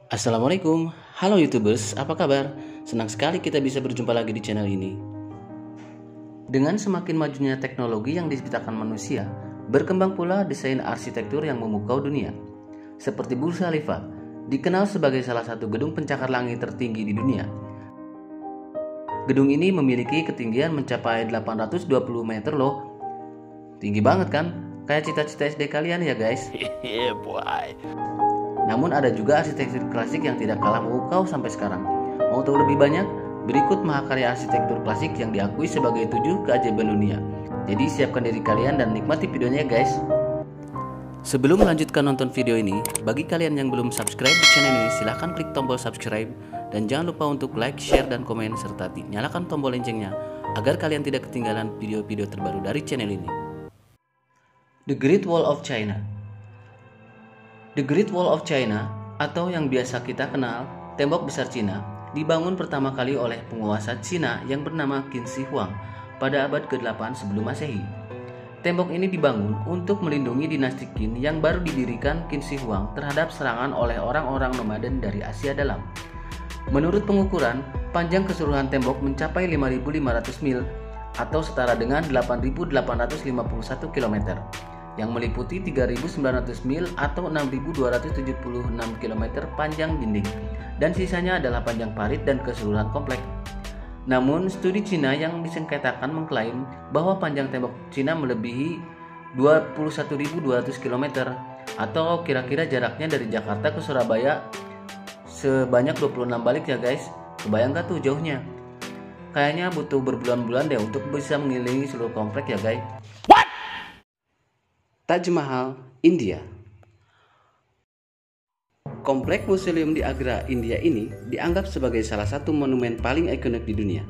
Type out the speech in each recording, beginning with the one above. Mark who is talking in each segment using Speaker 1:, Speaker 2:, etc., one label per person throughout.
Speaker 1: Assalamualaikum, halo YouTubers, apa kabar? Senang sekali kita bisa berjumpa lagi di channel ini. Dengan semakin majunya teknologi yang diciptakan manusia, berkembang pula desain arsitektur yang memukau dunia. Seperti Burj Khalifa, dikenal sebagai salah satu gedung pencakar langit tertinggi di dunia. Gedung ini memiliki ketinggian mencapai 820 meter loh. Tinggi banget kan? Kayak cita-cita SD kalian ya guys.
Speaker 2: Yeah, boy.
Speaker 1: Namun ada juga arsitektur klasik yang tidak kalah memukau sampai sekarang. Mau tahu lebih banyak? Berikut mahakarya arsitektur klasik yang diakui sebagai 7 keajaiban dunia. Jadi siapkan diri kalian dan nikmati videonya guys. Sebelum melanjutkan nonton video ini, bagi kalian yang belum subscribe di channel ini, silahkan klik tombol subscribe. Dan jangan lupa untuk like, share, dan komen, serta nyalakan tombol loncengnya agar kalian tidak ketinggalan video-video terbaru dari channel ini. The Great Wall of China. The Great Wall of China, atau yang biasa kita kenal Tembok Besar Cina, dibangun pertama kali oleh penguasa Cina yang bernama Qin Shi Huang pada abad ke-8 sebelum Masehi. Tembok ini dibangun untuk melindungi dinasti Qin yang baru didirikan Qin Shi Huang terhadap serangan oleh orang-orang nomaden dari Asia Dalam. Menurut pengukuran, panjang keseluruhan tembok mencapai 5.500 mil atau setara dengan 8.851 km. Yang meliputi 3.900 mil atau 6.276 km panjang dinding, dan sisanya adalah panjang parit dan keseluruhan komplek. Namun, studi Cina yang disengketakan mengklaim bahwa panjang tembok Cina melebihi 21.200 km atau kira-kira jaraknya dari Jakarta ke Surabaya sebanyak 26 balik ya guys. Kebayang gak tuh jauhnya? Kayaknya butuh berbulan-bulan deh untuk bisa mengelilingi seluruh komplek ya guys. Taj Mahal, India. Komplek museum di Agra, India ini dianggap sebagai salah satu monumen paling ikonik di dunia.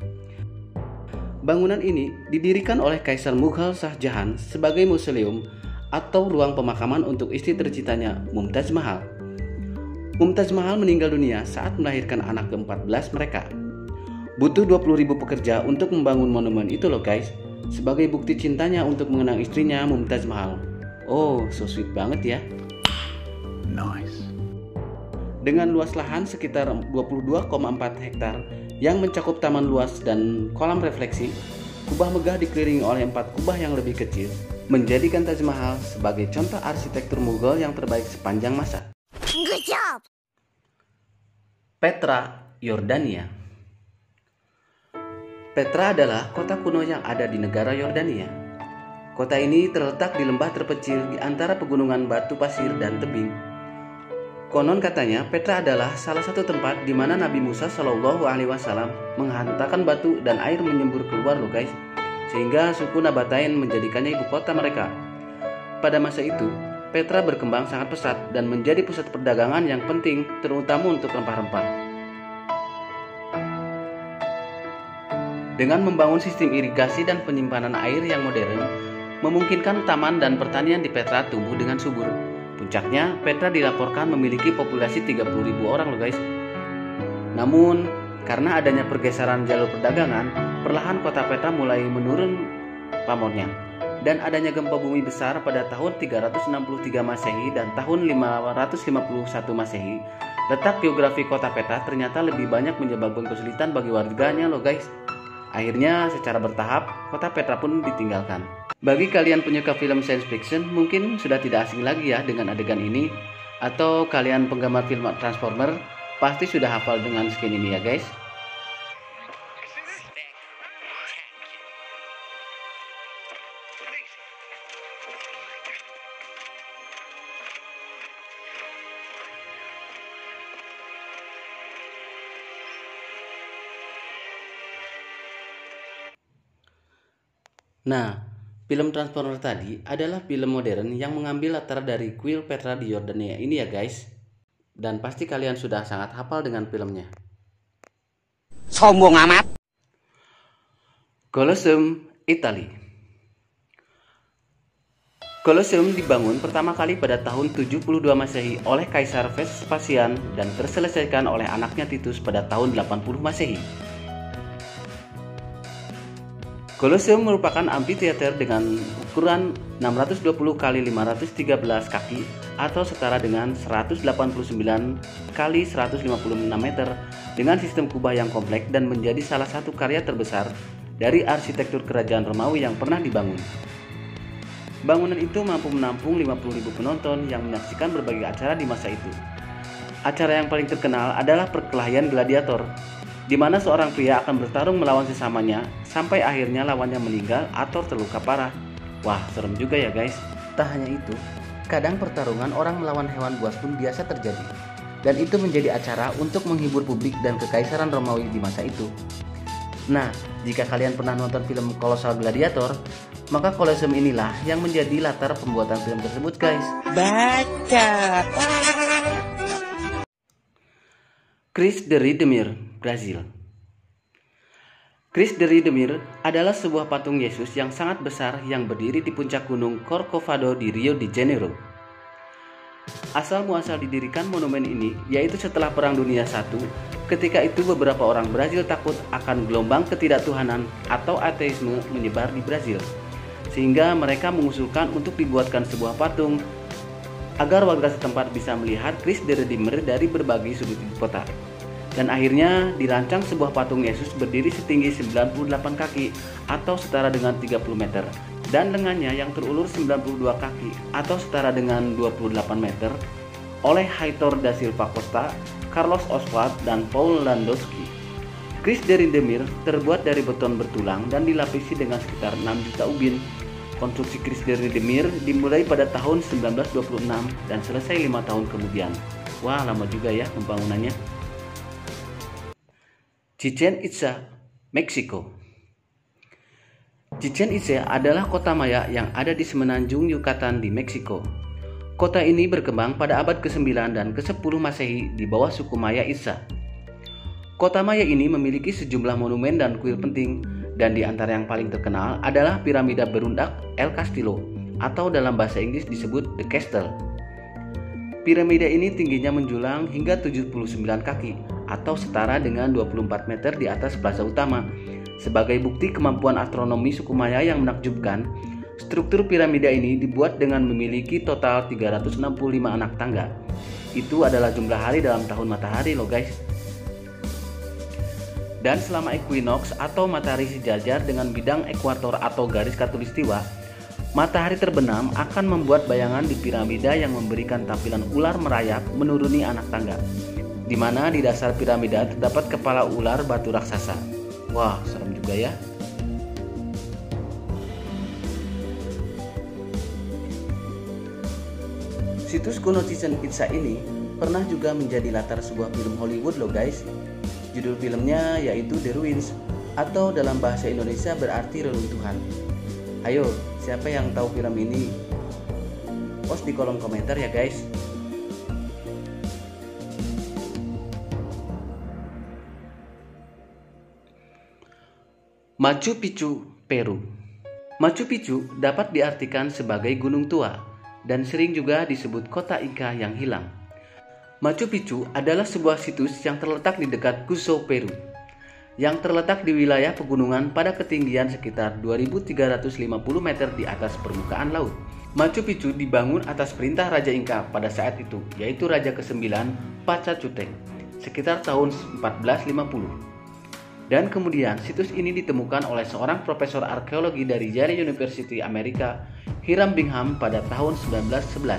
Speaker 1: Bangunan ini didirikan oleh Kaisar Mughal Shah Jahan sebagai museum atau ruang pemakaman untuk istri tercintanya, Mumtaz Mahal. Mumtaz Mahal meninggal dunia saat melahirkan anak ke-14 mereka. Butuh 20.000 pekerja untuk membangun monumen itu loh guys, sebagai bukti cintanya untuk mengenang istrinya Mumtaz Mahal. Oh, so sweet banget ya.
Speaker 2: Nice.
Speaker 1: Dengan luas lahan sekitar 22,4 hektar yang mencakup taman luas dan kolam refleksi, kubah megah dikelilingi oleh 4 kubah yang lebih kecil, menjadikan Taj Mahal sebagai contoh arsitektur Mughal yang terbaik sepanjang masa.
Speaker 2: Good job.
Speaker 1: Petra, Yordania. Petra adalah kota kuno yang ada di negara Yordania. Kota ini terletak di lembah terpencil di antara pegunungan batu pasir dan tebing. Konon katanya Petra adalah salah satu tempat di mana Nabi Musa Shallallahu Alaihi Wasallam menghantarkan batu dan air menyembur keluar loh guys, sehingga suku Nabatean menjadikannya ibu kota mereka. Pada masa itu, Petra berkembang sangat pesat dan menjadi pusat perdagangan yang penting, terutama untuk rempah-rempah. Dengan membangun sistem irigasi dan penyimpanan air yang modern, memungkinkan taman dan pertanian di Petra tumbuh dengan subur. Puncaknya, Petra dilaporkan memiliki populasi 30.000 orang loh guys. Namun, karena adanya pergeseran jalur perdagangan, perlahan kota Petra mulai menurun pamornya. Dan adanya gempa bumi besar pada tahun 363 Masehi dan tahun 551 Masehi, letak geografi kota Petra ternyata lebih banyak menyebabkan kesulitan bagi warganya loh guys. Akhirnya, secara bertahap, kota Petra pun ditinggalkan. Bagi kalian penyuka film science fiction, mungkin sudah tidak asing lagi ya dengan adegan ini. Atau kalian penggemar film Transformer, pasti sudah hafal dengan skin ini ya guys. Nah, film Transformer tadi adalah film modern yang mengambil latar dari kuil Petra di Yordania ini ya guys. Dan pasti kalian sudah sangat hafal dengan filmnya.
Speaker 2: Sombong amat.
Speaker 1: Colosseum, Italia. Colosseum dibangun pertama kali pada tahun 72 Masehi oleh Kaisar Vespasian dan terselesaikan oleh anaknya Titus pada tahun 80 Masehi. Colosseum merupakan amphitheater dengan ukuran 620 x 513 kaki atau setara dengan 189 kali 156 meter dengan sistem kubah yang kompleks dan menjadi salah satu karya terbesar dari arsitektur kerajaan Romawi yang pernah dibangun. Bangunan itu mampu menampung 50.000 penonton yang menyaksikan berbagai acara di masa itu. Acara yang paling terkenal adalah perkelahian gladiator, di mana seorang pria akan bertarung melawan sesamanya sampai akhirnya lawannya meninggal atau terluka parah. Wah, serem juga ya guys. Tak hanya itu, kadang pertarungan orang melawan hewan buas pun biasa terjadi. Dan itu menjadi acara untuk menghibur publik dan kekaisaran Romawi di masa itu. Nah, jika kalian pernah nonton film Kolosal Gladiator, maka Colosseum inilah yang menjadi latar pembuatan film tersebut guys.
Speaker 2: Baca.
Speaker 1: Cristo de Redentor, Brazil. Cristo de Redentor adalah sebuah patung Yesus yang sangat besar yang berdiri di puncak gunung Corcovado di Rio de Janeiro. Asal muasal didirikan monumen ini yaitu setelah Perang Dunia I. Ketika itu beberapa orang Brazil takut akan gelombang ketidaktuhanan atau ateisme menyebar di Brazil, sehingga mereka mengusulkan untuk dibuatkan sebuah patung agar warga setempat bisa melihat Cristo de Redentor dari berbagai sudut kota. Dan akhirnya dirancang sebuah patung Yesus berdiri setinggi 98 kaki atau setara dengan 30 meter dan lengannya yang terulur 92 kaki atau setara dengan 28 meter oleh Heitor da Silva Costa, Carlos Oswald, dan Paul Landowski. Cristo de Redentor terbuat dari beton bertulang dan dilapisi dengan sekitar 6 juta ubin. Konstruksi Cristo de Redentor dimulai pada tahun 1926 dan selesai 5 tahun kemudian. Wah, lama juga ya pembangunannya. Chichén Itzá, Meksiko. Chichén Itzá adalah kota Maya yang ada di semenanjung Yucatan di Meksiko. Kota ini berkembang pada abad ke-9 dan ke-10 Masehi di bawah suku Maya Itzá. Kota Maya ini memiliki sejumlah monumen dan kuil penting, dan di antara yang paling terkenal adalah piramida berundak El Castillo atau dalam bahasa Inggris disebut The Castle. Piramida ini tingginya menjulang hingga 79 kaki atau setara dengan 24 meter di atas plaza utama. Sebagai bukti kemampuan astronomi suku Maya yang menakjubkan, struktur piramida ini dibuat dengan memiliki total 365 anak tangga. Itu adalah jumlah hari dalam tahun matahari loh guys. Dan selama equinox atau matahari sejajar dengan bidang ekuator atau garis khatulistiwa, matahari terbenam akan membuat bayangan di piramida yang memberikan tampilan ular merayap menuruni anak tangga, di mana di dasar piramida terdapat kepala ular batu raksasa. Wah, serem juga ya. Situs kuno Chichén Itzá ini pernah juga menjadi latar sebuah film Hollywood loh guys. Judul filmnya yaitu The Ruins, atau dalam bahasa Indonesia berarti reruntuhan. Ayo, siapa yang tahu film ini? Post di kolom komentar ya guys. Machu Picchu, Peru. Machu Picchu dapat diartikan sebagai gunung tua dan sering juga disebut kota Inca yang hilang. Machu Picchu adalah sebuah situs yang terletak di dekat Cusco, Peru, yang terletak di wilayah pegunungan pada ketinggian sekitar 2350 meter di atas permukaan laut. Machu Picchu dibangun atas perintah Raja Inca pada saat itu, yaitu Raja ke-9 Pachacutec, sekitar tahun 1450. Dan kemudian situs ini ditemukan oleh seorang profesor arkeologi dari Yale University Amerika, Hiram Bingham pada tahun 1911.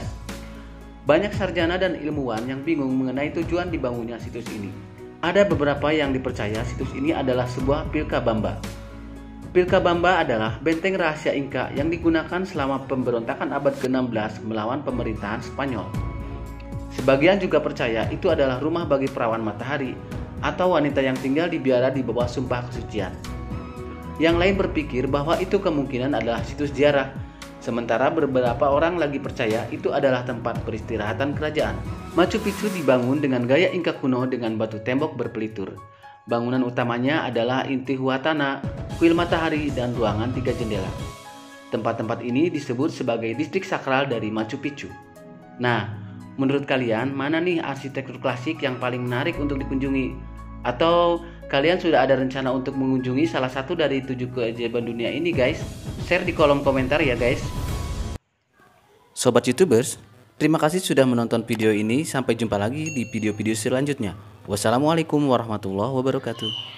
Speaker 1: Banyak sarjana dan ilmuwan yang bingung mengenai tujuan dibangunnya situs ini. Ada beberapa yang dipercaya situs ini adalah sebuah Vilcabamba. Vilcabamba adalah benteng rahasia Inca yang digunakan selama pemberontakan abad ke-16 melawan pemerintahan Spanyol. Sebagian juga percaya itu adalah rumah bagi perawan matahari atau wanita yang tinggal di biara di bawah sumpah kesucian. Yang lain berpikir bahwa itu kemungkinan adalah situs ziarah, sementara beberapa orang lagi percaya itu adalah tempat peristirahatan kerajaan. Machu Picchu dibangun dengan gaya Inca kuno dengan batu tembok berpelitur. Bangunan utamanya adalah Intihuatana, kuil matahari, dan ruangan 3 jendela. Tempat-tempat ini disebut sebagai distrik sakral dari Machu Picchu. Nah, menurut kalian, mana nih arsitektur klasik yang paling menarik untuk dikunjungi? Atau kalian sudah ada rencana untuk mengunjungi salah satu dari 7 keajaiban dunia ini guys? Share di kolom komentar ya guys. Sobat YouTubers, Terima kasih sudah menonton video ini. Sampai jumpa lagi di video-video selanjutnya. Wassalamualaikum warahmatullahi wabarakatuh.